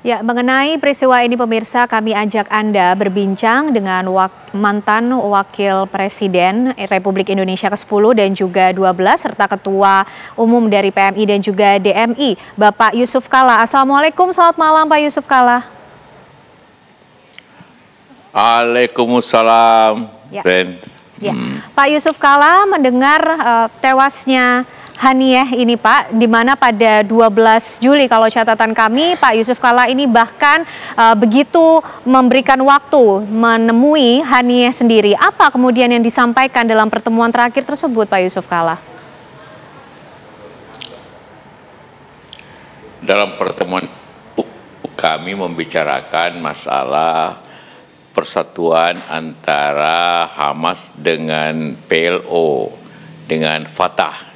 Ya, mengenai peristiwa ini pemirsa, kami ajak Anda berbincang dengan mantan Wakil Presiden Republik Indonesia ke-10 dan juga 12, serta Ketua Umum dari PMI dan juga DMI, Bapak Yusuf Kalla. Assalamualaikum, selamat malam Pak Yusuf Kalla. Waalaikumsalam, Ya. Ben. Ya. Pak Yusuf Kalla, mendengar tewasnya Haniyeh ini Pak, di mana pada 12 Juli kalau catatan kami, Pak Yusuf Kalla ini bahkan begitu memberikan waktu menemui Haniyeh sendiri. Apa kemudian yang disampaikan dalam pertemuan terakhir tersebut Pak Yusuf Kalla? Dalam pertemuan kami membicarakan masalah persatuan antara Hamas dengan PLO, dengan Fatah.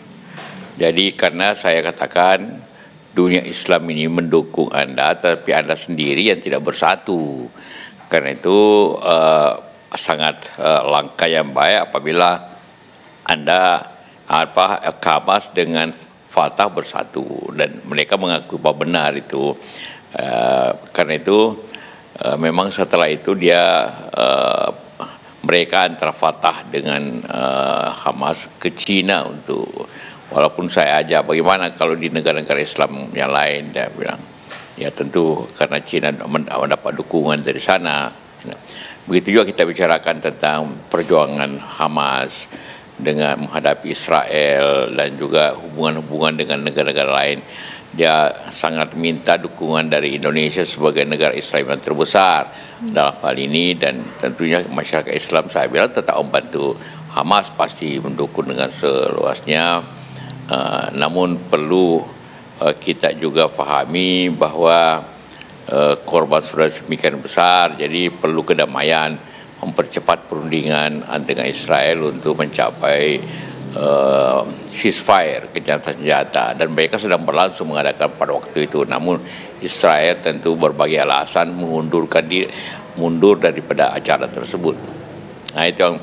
Jadi karena saya katakan dunia Islam ini mendukung Anda, tapi Anda sendiri yang tidak bersatu. Karena itu sangat langkah yang baik apabila Anda Hamas dengan Fatah bersatu, dan mereka mengaku bahwa benar itu. Karena itu memang setelah itu mereka antara Fatah dengan Hamas ke Cina untuk, walaupun saya ajak bagaimana kalau di negara-negara Islam yang lain, dia bilang ya tentu karena Cina mendapat dukungan dari sana. Begitu juga kita bicarakan tentang perjuangan Hamas dengan menghadapi Israel dan juga hubungan-hubungan dengan negara-negara lain. Dia sangat minta dukungan dari Indonesia sebagai negara Islam yang terbesar dalam hal ini, dan tentunya masyarakat Islam saya bilang tetap membantu Hamas, pasti mendukung dengan seluasnya. Namun perlu kita juga pahami bahwa korban sudah sedemikian besar, jadi perlu kedamaian, mempercepat perundingan dengan Israel untuk mencapai ceasefire, gencatan senjata, dan mereka sedang berlangsung mengadakan pada waktu itu. Namun Israel tentu berbagai alasan mundur daripada acara tersebut. Nah itu yang,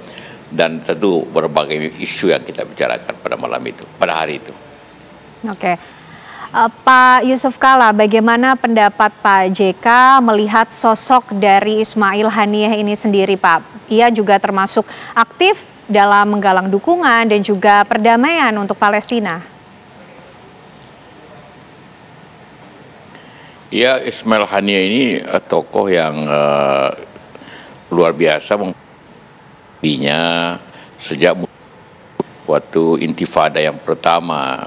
dan tentu berbagai isu yang kita bicarakan pada malam itu, pada hari itu. Oke. Pak Yusuf Kalla, bagaimana pendapat Pak JK melihat sosok dari Ismail Haniyeh ini sendiri Pak? Ia juga termasuk aktif dalam menggalang dukungan dan juga perdamaian untuk Palestina. Ya, Ismail Haniyeh ini tokoh yang luar biasa, sejak waktu intifada yang pertama,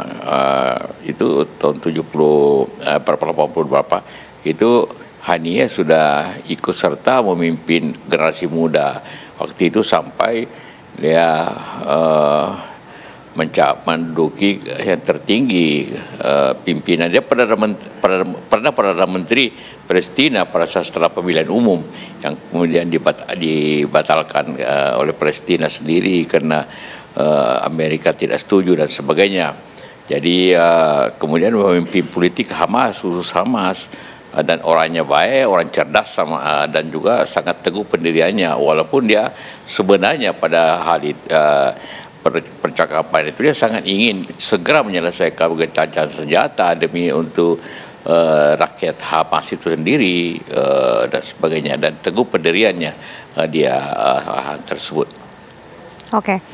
itu tahun 80 berapa, itu Haniyeh sudah ikut serta memimpin generasi muda waktu itu sampai dia menduduki yang tertinggi pimpinan. Dia pernah Perdana Menteri Palestina pada saat setelah pemilihan umum yang kemudian dibatalkan oleh Palestina sendiri karena Amerika tidak setuju dan sebagainya. Jadi kemudian memimpin politik Hamas, khusus Hamas, dan orangnya baik, orang cerdas dan juga sangat teguh pendiriannya, walaupun dia sebenarnya pada hal percakapan itu dia sangat ingin segera menyelesaikan gencatan senjata demi untuk rakyat Hamas itu sendiri dan sebagainya, dan teguh pendiriannya dia tersebut. Oke,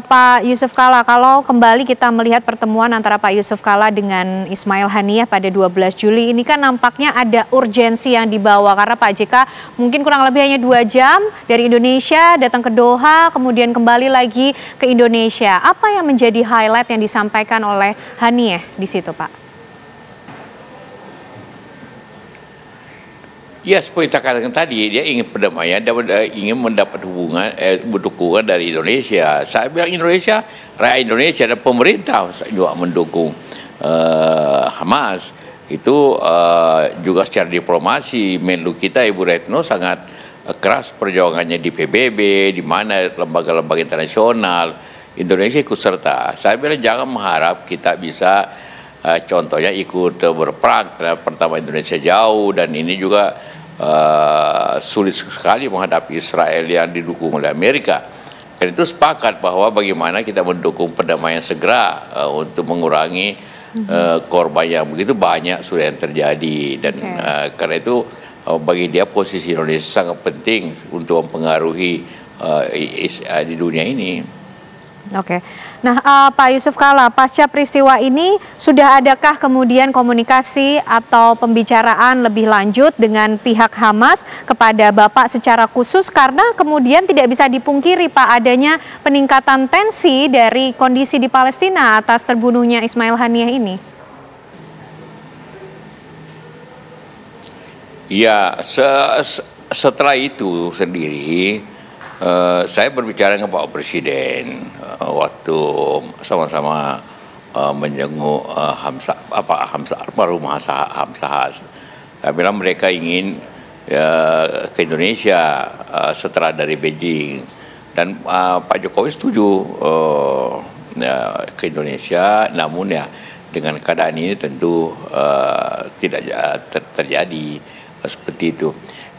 Pak Yusuf Kalla, kalau kembali kita melihat pertemuan antara Pak Yusuf Kalla dengan Ismail Haniyeh pada 12 Juli, ini kan nampaknya ada urgensi yang dibawa, karena Pak JK mungkin kurang lebih hanya 2 jam dari Indonesia datang ke Doha, kemudian kembali lagi ke Indonesia. Apa yang menjadi highlight yang disampaikan oleh Haniyeh di situ, Pak? Ya, seperti kita katakan tadi, dia ingin perdamaian, ingin mendapat dukungan dari Indonesia. Saya bilang Indonesia, rakyat Indonesia dan pemerintah juga mendukung Hamas. Itu juga secara diplomasi, Menlu kita Ibu Retno sangat keras perjuangannya di PBB, di mana lembaga-lembaga internasional, Indonesia ikut serta. Saya bilang jangan mengharap kita bisa contohnya ikut berperang, karena pertama Indonesia jauh, dan ini juga sulit sekali menghadapi Israel yang didukung oleh Amerika. Dan itu sepakat bahwa bagaimana kita mendukung perdamaian segera untuk mengurangi korban yang begitu banyak sudah yang terjadi, dan karena itu bagi dia posisi Indonesia sangat penting untuk mempengaruhi di dunia ini. Oke. Nah, Pak Yusuf Kalla, pasca peristiwa ini sudah adakah kemudian komunikasi atau pembicaraan lebih lanjut dengan pihak Hamas kepada Bapak secara khusus, karena kemudian tidak bisa dipungkiri Pak adanya peningkatan tensi dari kondisi di Palestina atas terbunuhnya Ismail Haniyeh ini? Ya, setelah itu sendiri saya berbicara dengan Pak Presiden waktu sama-sama menjenguk almarhum Hamzah. Saya bilang mereka ingin ke Indonesia setelah dari Beijing, dan Pak Jokowi setuju ke Indonesia, namun ya dengan keadaan ini tentu tidak terjadi seperti itu.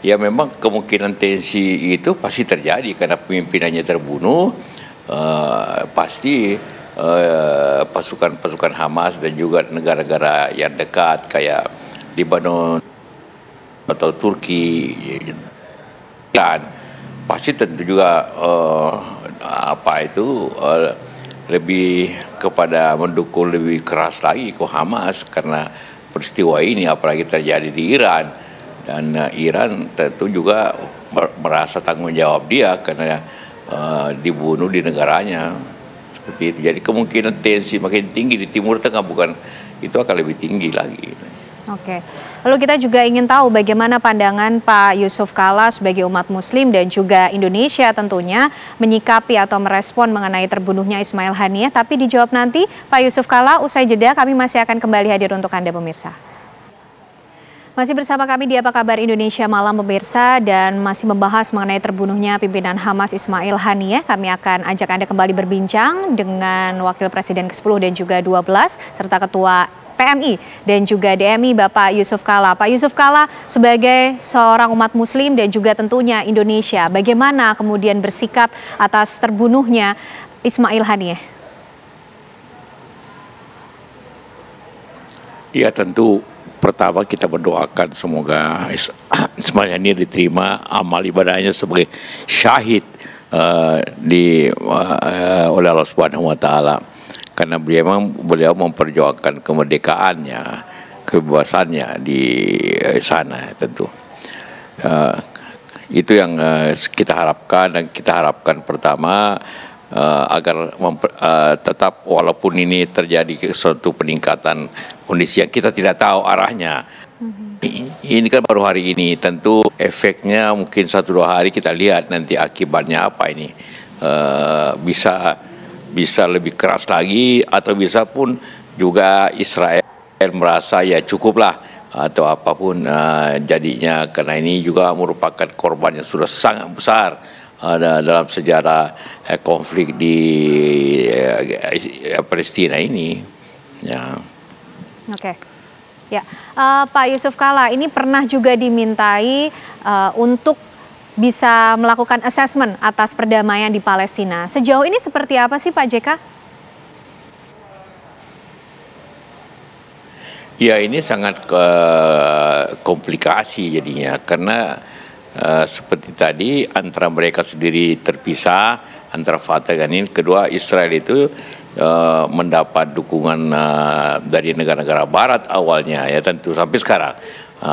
Ya memang kemungkinan tensi itu pasti terjadi karena pemimpinannya terbunuh, pasti pasukan Hamas dan juga negara-negara yang dekat kayak Lebanon atau Turki, Iran, pasti tentu juga lebih kepada mendukung lebih keras lagi ke Hamas karena peristiwa ini, apalagi terjadi di Iran. Dan Iran tentu juga merasa tanggung jawab dia karena dibunuh di negaranya, seperti itu. Jadi kemungkinan tensi makin tinggi di Timur Tengah, bukan itu akan lebih tinggi lagi. Oke, lalu kita juga ingin tahu bagaimana pandangan Pak Yusuf Kalla sebagai umat Muslim dan juga Indonesia tentunya menyikapi atau merespon mengenai terbunuhnya Ismail Haniyeh. Tapi dijawab nanti Pak Yusuf Kalla, usai jeda kami masih akan kembali hadir untuk Anda pemirsa. Masih bersama kami di Apa Kabar Indonesia Malam pemirsa, dan masih membahas mengenai terbunuhnya pimpinan Hamas Ismail Haniyeh. Kami akan ajak Anda kembali berbincang dengan Wakil Presiden ke-10 dan juga 12 serta Ketua PMI dan juga DMI Bapak Yusuf Kalla. Pak Yusuf Kalla, sebagai seorang umat Muslim dan juga tentunya Indonesia, bagaimana kemudian bersikap atas terbunuhnya Ismail Haniyeh? Ya tentu pertama kita berdoakan semoga Ismail Haniyeh diterima amal ibadahnya sebagai syahid oleh Allah Subhanahu wa taala, karena beliau memperjuangkan kemerdekaannya, kebebasannya di sana tentu. Itu yang kita harapkan, dan kita harapkan pertama agar tetap walaupun ini terjadi suatu peningkatan kondisi yang kita tidak tahu arahnya. Ini kan baru hari ini, tentu efeknya mungkin 1-2 hari kita lihat nanti akibatnya apa ini. Bisa lebih keras lagi, atau bisa pun juga Israel merasa ya cukuplah atau apapun jadinya, karena ini juga merupakan korban yang sudah sangat besar dalam sejarah konflik di Palestina ini. Ya. Oke. Ya, Pak Yusuf Kalla, ini pernah juga dimintai untuk bisa melakukan assessment atas perdamaian di Palestina. Sejauh ini seperti apa sih Pak JK? Ya ini sangat komplikasi jadinya, karena seperti tadi antara mereka sendiri terpisah, antara Fatah dan ini, kedua Israel itu mendapat dukungan dari negara-negara Barat awalnya, ya tentu sampai sekarang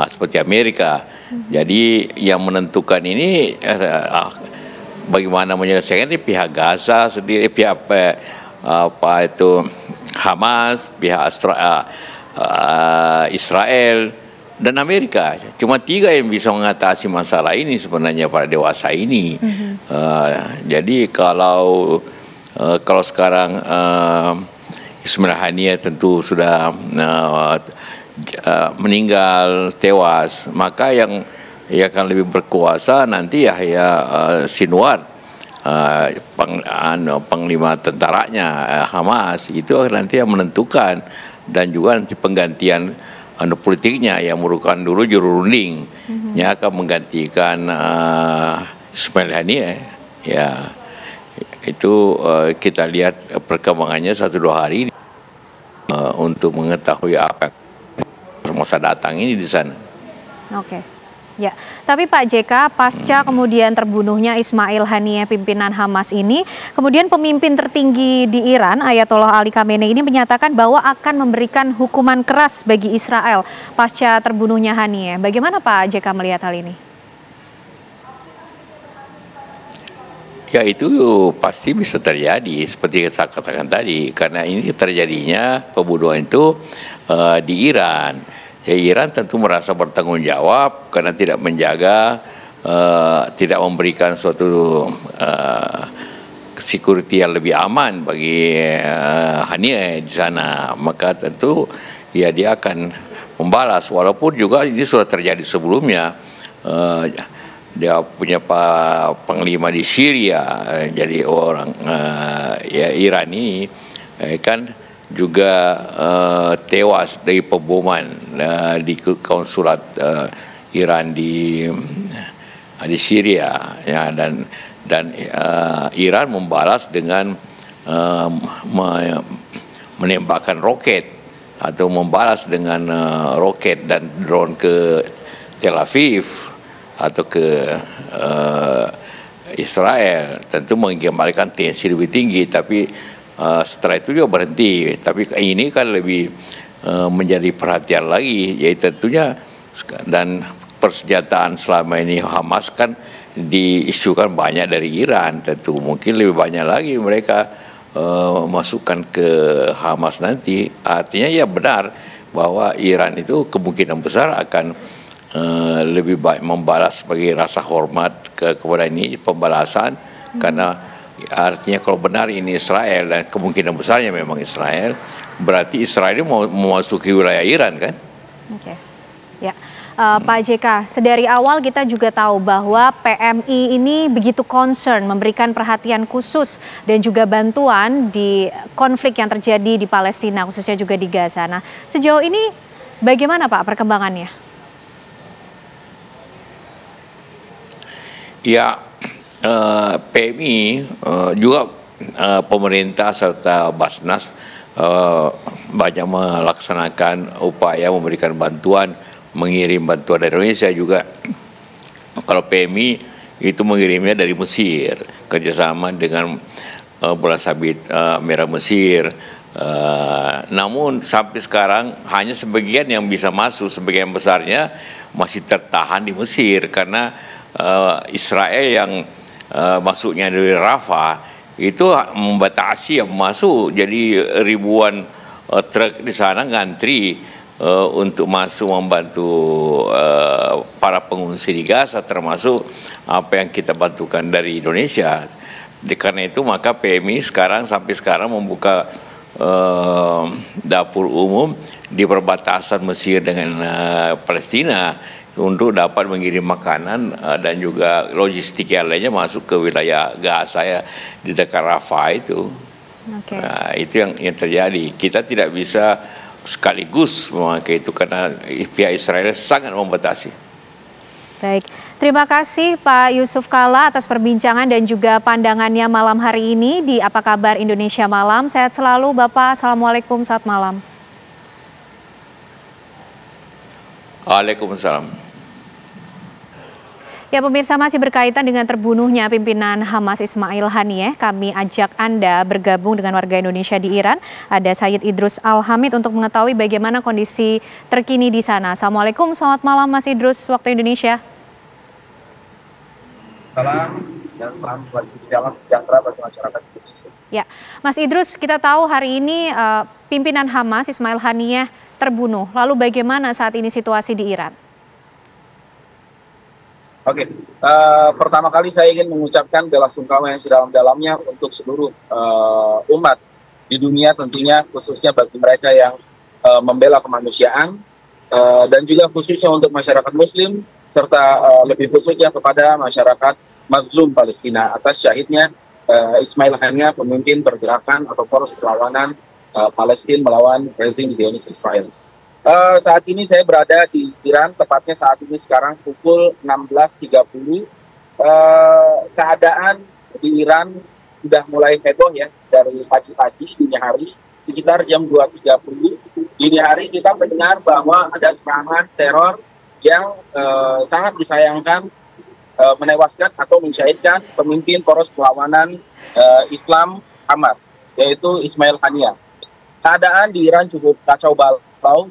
seperti Amerika. Jadi yang menentukan ini bagaimana menyelesaikan ini pihak Gaza sendiri, pihak Hamas, pihak Israel dan Amerika. Cuma 3 yang bisa mengatasi masalah ini sebenarnya para dewasa ini. Jadi kalau sekarang Ismail Haniyeh tentu sudah meninggal, tewas, maka yang akan lebih berkuasa nanti Yahya Sinwar, panglima tentaranya Hamas, itu nanti yang menentukan, dan juga nanti penggantian politiknya yang merupakan dulu juru runding yang akan menggantikan Ismail Haniyeh. Ya itu kita lihat perkembangannya 1-2 hari ini. untuk mengetahui apa masa datang ini di sana. Oke. Ya, tapi Pak JK, pasca kemudian terbunuhnya Ismail Haniyeh, pimpinan Hamas ini, kemudian pemimpin tertinggi di Iran, Ayatollah Ali Khamenei ini menyatakan bahwa akan memberikan hukuman keras bagi Israel pasca terbunuhnya Haniyeh. Bagaimana Pak JK melihat hal ini? Ya itu pasti bisa terjadi seperti yang saya katakan tadi, karena ini terjadinya pembunuhan itu di Iran. Ya Iran tentu merasa bertanggung jawab karena tidak menjaga, tidak memberikan suatu security yang lebih aman bagi Haniyeh di sana. Maka tentu ya dia akan membalas, walaupun juga ini sudah terjadi sebelumnya. Dia punya panglima di Syria, jadi orang ya Iran ini kan juga tewas dari pemboman di konsulat Iran di Syria, ya, dan Iran membalas dengan menembakkan roket atau membalas dengan roket dan drone ke Tel Aviv atau ke Israel, tentu menggambarkan tensi lebih tinggi, tapi setelah itu juga berhenti. Tapi ini kan lebih menjadi perhatian lagi, yaitu tentunya, dan persenjataan selama ini Hamas kan diisukan banyak dari Iran, tentu mungkin lebih banyak lagi mereka masukkan ke Hamas nanti. Artinya ya benar bahwa Iran itu kemungkinan besar akan lebih baik membalas sebagai rasa hormat kepada ini pembalasan, karena artinya kalau benar ini Israel, dan kemungkinan besarnya memang Israel, berarti Israel ini mau memasuki wilayah Iran kan? Oke, ya. Pak JK, sedari awal kita juga tahu bahwa PMI ini begitu concern, memberikan perhatian khusus dan juga bantuan di konflik yang terjadi di Palestina, khususnya juga di Gaza. Nah, sejauh ini bagaimana Pak perkembangannya? Ya, PMI juga pemerintah serta Basnas banyak melaksanakan upaya memberikan bantuan, mengirim bantuan dari Indonesia juga. Kalau PMI itu mengirimnya dari Mesir, kerjasama dengan Bola Sabit Merah Mesir. Namun sampai sekarang hanya sebagian yang bisa masuk, sebagian besarnya masih tertahan di Mesir karena Israel yang masuknya dari Rafah itu membatasi yang masuk, jadi ribuan truk di sana ngantri untuk masuk membantu para pengungsi di Gaza, termasuk apa yang kita bantukan dari Indonesia. Karena itu maka PMI sampai sekarang membuka dapur umum di perbatasan Mesir dengan Palestina untuk dapat mengirim makanan dan juga logistik yang lainnya masuk ke wilayah Gaza ya, di dekat Rafah itu. Okay. Nah, itu yang terjadi. Kita tidak bisa sekaligus memakai itu karena pihak Israel sangat membatasi. Baik, terima kasih Pak Yusuf Kalla atas perbincangan dan juga pandangannya malam hari ini di Apa Kabar Indonesia Malam. Sehat selalu Bapak, Assalamualaikum, selamat malam. Waalaikumsalam. Ya pemirsa, masih berkaitan dengan terbunuhnya pimpinan Hamas Ismail Haniyeh, kami ajak Anda bergabung dengan warga Indonesia di Iran. Ada Sayyid Idrus Al-Hamid untuk mengetahui bagaimana kondisi terkini di sana. Assalamualaikum, selamat malam Mas Idrus, waktu Indonesia. Salam dan salam sejahtera bagi masyarakat Indonesia. Ya, Mas Idrus, kita tahu hari ini pimpinan Hamas Ismail Haniyeh terbunuh. Lalu bagaimana saat ini situasi di Iran? Oke, pertama kali saya ingin mengucapkan bela sungkawa yang sedalam-dalamnya untuk seluruh umat di dunia, tentunya khususnya bagi mereka yang membela kemanusiaan dan juga khususnya untuk masyarakat Muslim serta lebih khususnya kepada masyarakat mazlum Palestina atas syahidnya Ismail Haniyeh, pemimpin pergerakan atau poros perlawanan Palestina melawan rezim Zionis Israel. Saat ini saya berada di Iran, tepatnya saat ini sekarang pukul 16.30. Keadaan di Iran sudah mulai heboh ya dari pagi-pagi dini hari. sekitar jam 2.30 dini hari kita mendengar bahwa ada serangan teror yang sangat disayangkan menewaskan atau mensyahidkan pemimpin poros perlawanan Islam Hamas, yaitu Ismail Haniyeh. Keadaan di Iran cukup kacau balau,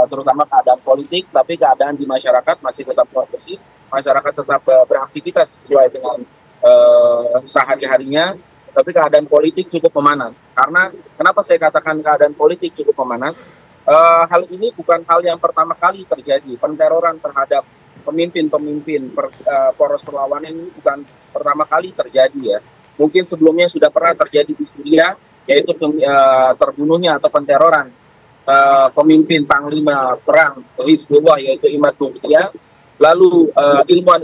terutama keadaan politik, tapi keadaan di masyarakat masih tetap kondusif, masyarakat tetap beraktivitas sesuai dengan sehari-harinya, tapi keadaan politik cukup memanas. Karena kenapa saya katakan keadaan politik cukup memanas? Hal ini bukan hal yang pertama kali terjadi. Penteroran terhadap pemimpin-pemimpin poros perlawanan ini bukan pertama kali terjadi ya. Mungkin sebelumnya sudah pernah terjadi di Suriah, yaitu terbunuhnya atau penteroran pemimpin panglima perang Hizbullah, yaitu Imad Nuklia. Lalu ilmuwan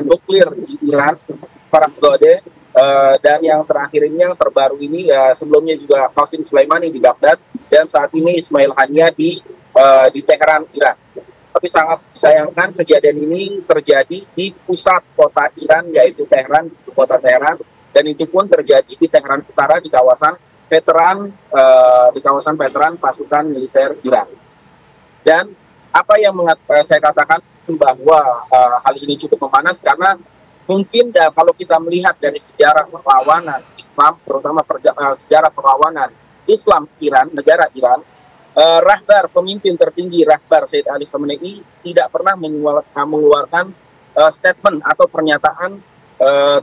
nuklir di Iran, Farakzadeh, dan yang terakhir ini, yang terbaru ini, sebelumnya juga Qasim Sulaimani di Baghdad, dan saat ini Ismail Haniyeh di Teheran, Iran. Tapi sangat disayangkan kejadian ini terjadi di pusat kota Iran, yaitu Teheran, di kota Teheran, dan itu pun terjadi di Teheran Utara, di kawasan veteran pasukan militer Iran. Dan apa yang saya katakan bahwa hal ini cukup memanas karena mungkin kalau kita melihat dari sejarah perlawanan Islam, terutama sejarah perlawanan Islam Iran, negara Iran, rahbar pemimpin tertinggi rahbar Sayyid Ali Khamenei tidak pernah mengeluarkan statement atau pernyataan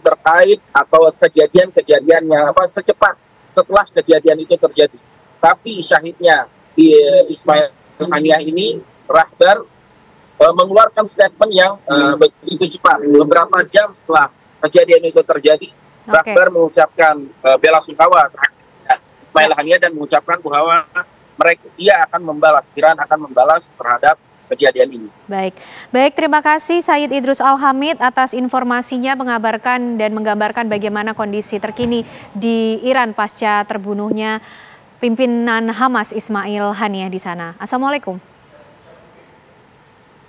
terkait atau kejadian-kejadian yang secepat setelah kejadian itu terjadi. Tapi syahidnya di Ismail Haniyeh ini, rahbar mengeluarkan statement yang begitu cepat. Beberapa jam setelah kejadian itu terjadi, rahbar mengucapkan bela sungkawa Ismail Haniyeh dan mengucapkan bahwa dia akan membalas, Iran akan membalas terhadap kejadian ini. Baik, terima kasih Said Idrus Al-Hamid atas informasinya, mengabarkan dan menggambarkan bagaimana kondisi terkini di Iran pasca terbunuhnya pimpinan Hamas Ismail Haniyeh di sana. Assalamualaikum.